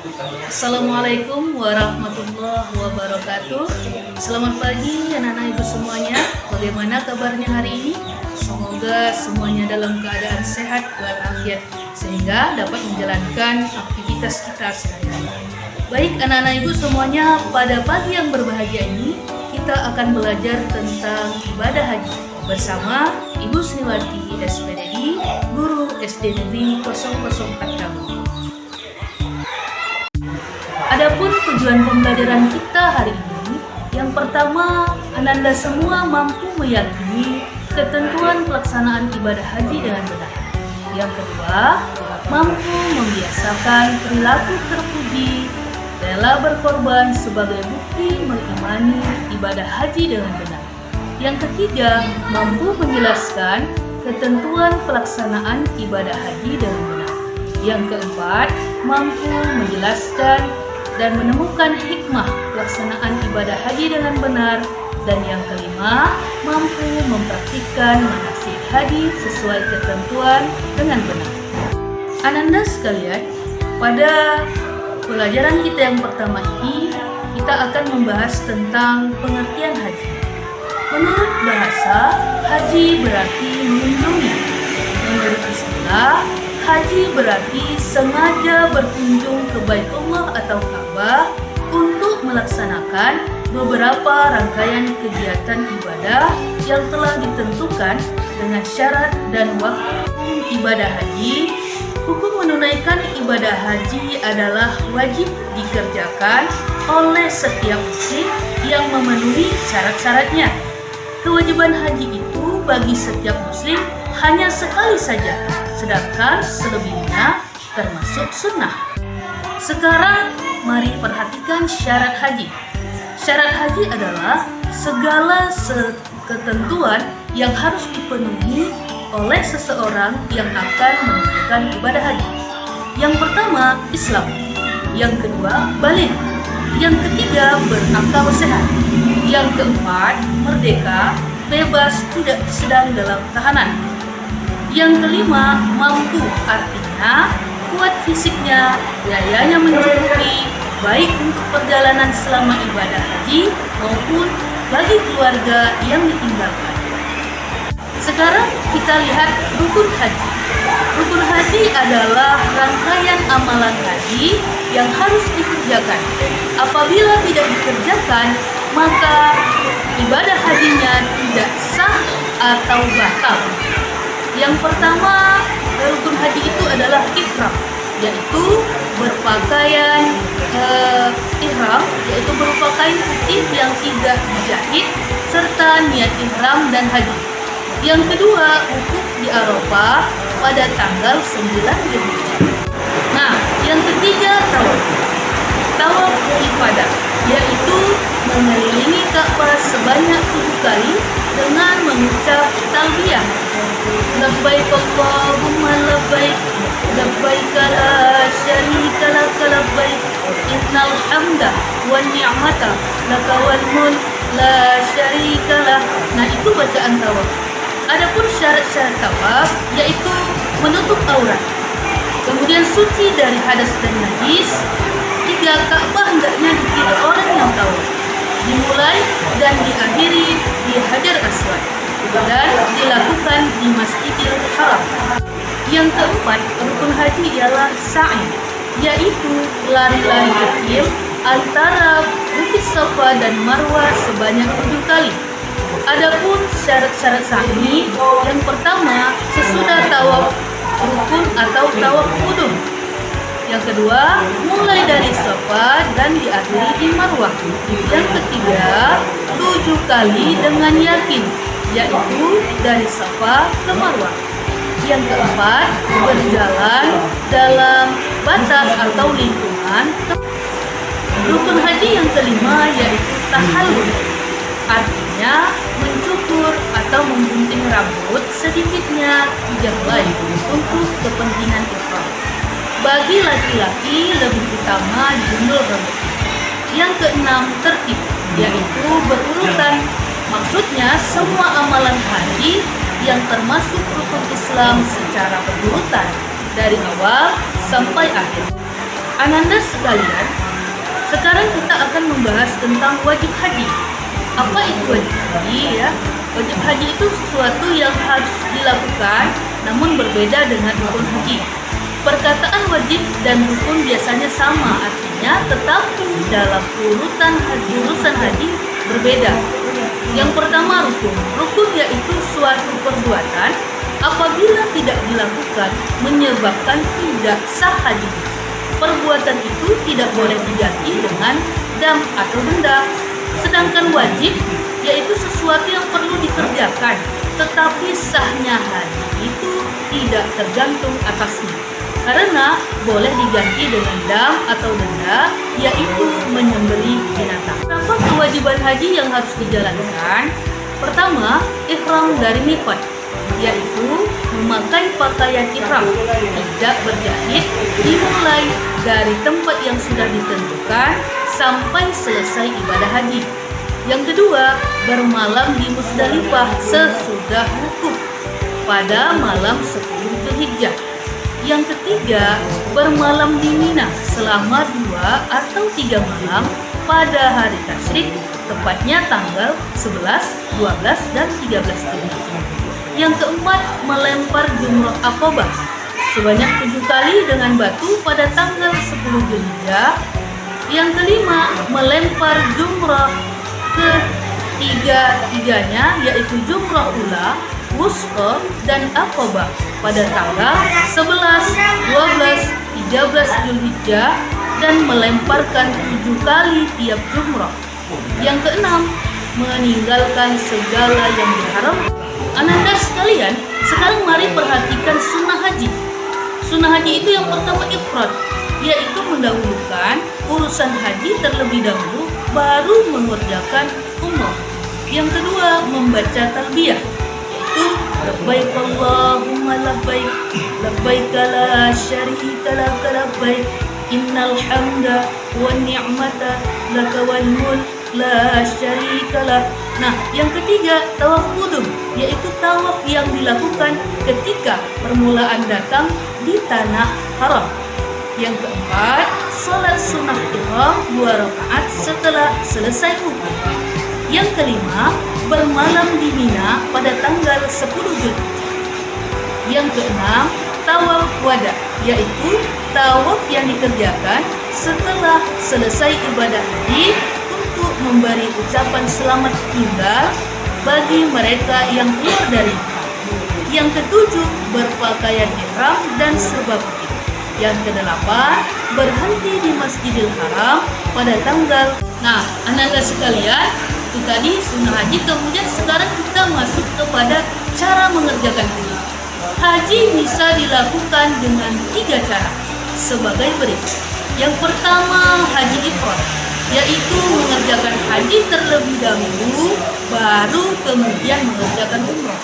Assalamualaikum warahmatullahi wabarakatuh. Selamat pagi anak-anak ibu semuanya. Bagaimana kabarnya hari ini? Semoga semuanya dalam keadaan sehat walafiat sehingga dapat menjalankan aktivitas kita sehari-hari. Baik anak-anak ibu semuanya, pada pagi yang berbahagia ini kita akan belajar tentang ibadah haji bersama Ibu Sriwati SPDI, Guru SD Negeri 004 Kamu. Adapun tujuan pembelajaran kita hari ini, yang pertama, Ananda semua mampu meyakini ketentuan pelaksanaan ibadah haji dengan benar. Yang kedua, mampu membiasakan perilaku terpuji, rela berkorban sebagai bukti mengimani ibadah haji dengan benar. Yang ketiga, mampu menjelaskan ketentuan pelaksanaan ibadah haji dengan benar. Yang keempat, mampu menjelaskan dan menemukan hikmah pelaksanaan ibadah haji dengan benar. Dan yang kelima, mampu mempraktikkan manasik haji sesuai ketentuan dengan benar. Ananda sekalian, pada pelajaran kita yang pertama ini, kita akan membahas tentang pengertian haji. Menurut bahasa, haji berarti mengunjungi. Menurut istilah, haji berarti sengaja berkunjung ke Baitullah atau Ka'bah untuk melaksanakan beberapa rangkaian kegiatan ibadah yang telah ditentukan dengan syarat dan waktu ibadah haji. Hukum menunaikan ibadah haji adalah wajib dikerjakan oleh setiap muslim yang memenuhi syarat-syaratnya. Kewajiban haji itu bagi setiap muslim hanya sekali saja, sedangkan selebihnya termasuk sunnah. Sekarang mari perhatikan syarat haji. Syarat haji adalah segala ketentuan yang harus dipenuhi oleh seseorang yang akan menunaikan ibadah haji. Yang pertama, Islam. Yang kedua, baligh. Yang ketiga, berakal sehat. Yang keempat, merdeka, bebas, tidak sedang dalam tahanan. Yang kelima, mampu, artinya kuat fisiknya, biayanya mencukupi, baik untuk perjalanan selama ibadah haji maupun bagi keluarga yang ditinggalkan. Sekarang kita lihat rukun haji. Rukun haji adalah rangkaian amalan haji yang harus dikerjakan. Apabila tidak dikerjakan, maka ibadah hajinya tidak sah atau batal. Yang pertama, rukun haji itu adalah ihram, yaitu berpakaian ihram, yaitu berupa kain putih yang tidak dijahit, serta niat ihram dan haji. Yang kedua, wukuf di Arafah pada tanggal 9 Zulhijjah. Nah, yang ketiga, tawaf. Tawaf ibadah, yaitu mengelilingi Ka'bah sebanyak 7 kali dengan mengucap talbiyah. Labbaik Allahumma labbaik, labbaik la syarika lak labbaik, innal hamda wan ni'mata laka wal mulk la syarika lah. Nah, itu bacaan tawaf. Adapun syarat-syarat tawaf yaitu menutup aurat, kemudian suci dari hadas dan najis, 3 Ka'bah hendaknya dikira orang yang tawaf, dimulai dan diakhiri di Hajar Aswad dan dilakukan di Masjidil Haram. Yang keempat, rukun haji ialah sa'i, yaitu lari-lari kecil antara Bukit Safa dan Marwah sebanyak 7 kali. Adapun syarat-syarat sa'i, yang pertama sesudah tawaf rukun atau tawaf qudum. Yang kedua, mulai dari Safa dan diakhiri di Marwah. Yang ketiga, 7 kali dengan yakin, yaitu dari Safa ke Marwah. Yang keempat, berjalan dalam batas atau lingkungan. Rukun haji yang kelima yaitu tahallul, artinya mencukur atau menggunting rambut sedikitnya 3 helai untuk kepentingan ihram. Bagi laki-laki lebih utama jundul rambut. Yang keenam, tertib, yaitu berurutan. Maksudnya semua amalan haji yang termasuk rukun Islam secara berurutan dari awal sampai akhir. Ananda sekalian, sekarang kita akan membahas tentang wajib haji. Apa itu wajib haji ya? Wajib haji itu sesuatu yang harus dilakukan namun berbeda dengan rukun haji. Perkataan wajib dan rukun biasanya sama artinya, tetapi dalam urusan haji berbeda. Yang pertama rukun. Rukun yaitu suatu perbuatan apabila tidak dilakukan menyebabkan tidak sah haji. Perbuatan itu tidak boleh diganti dengan dam atau denda. Sedangkan wajib yaitu sesuatu yang perlu dikerjakan, tetapi sahnya haji itu tidak tergantung atasnya, karena boleh diganti dengan dam atau denda, yaitu menyembelih binatang. Apa kewajiban haji yang harus dijalankan? Pertama, ihram dari miqat, yaitu memakai pakaian ihram, tidak berjahit, dimulai dari tempat yang sudah ditentukan sampai selesai ibadah haji. Yang kedua, bermalam di Musdalifah sesudah wukuf pada malam 10 Dzulhijjah. Yang ketiga, bermalam di Mina selama 2 atau 3 malam pada hari tasyrik, tepatnya tanggal 11, 12, dan 13 Dzulhijjah. Yang keempat, melempar jumrah Aqabah sebanyak 7 kali dengan batu pada tanggal 10 Dzulhijjah. Yang kelima, melempar jumrah ketiga-tiganya, yaitu jumrah ula, wusta, dan Aqabah pada tanggal 11, 12, 13 Dzulhijjah dan melemparkan 7 kali tiap jumrah. Yang keenam, meninggalkan segala yang diharamkan. Ananda sekalian, sekarang mari perhatikan sunnah haji. Sunnah haji itu yang pertama ifrad, yaitu mendahulukan urusan haji terlebih dahulu, baru mengerjakan umrah. Yang kedua, membaca talbiyah, yaitu labbaik Allahumma labbaik, labbaik la syarika lak labbaik, innal hamda wan ni'mata laka wal mulk la syarika lak. Nah, yang ketiga, tawaf qudum, yaitu tawaf yang dilakukan ketika permulaan datang di tanah haram. Yang keempat, salat sunnah ihram 2 rakaat setelah selesai wukuf. Yang kelima, bermalam di Mina pada tanggal 10 Dzulhijjah. Yang keenam, tawaf wada, yaitu tawaf yang dikerjakan setelah selesai ibadah haji untuk memberi ucapan selamat tinggal bagi mereka yang keluar dari Mekah. Yang ketujuh, berpakaian ihram dan serba putih. Yang kedelapan, berhenti di Masjidil Haram pada tanggal. Nah, Ananda sekalian, itu tadi sunnah haji. Kemudian sekarang kita masuk kepada cara mengerjakan haji. Haji bisa dilakukan dengan 3 cara sebagai berikut. Yang pertama, haji ifrad, yaitu mengerjakan haji terlebih dahulu, baru kemudian mengerjakan umrah.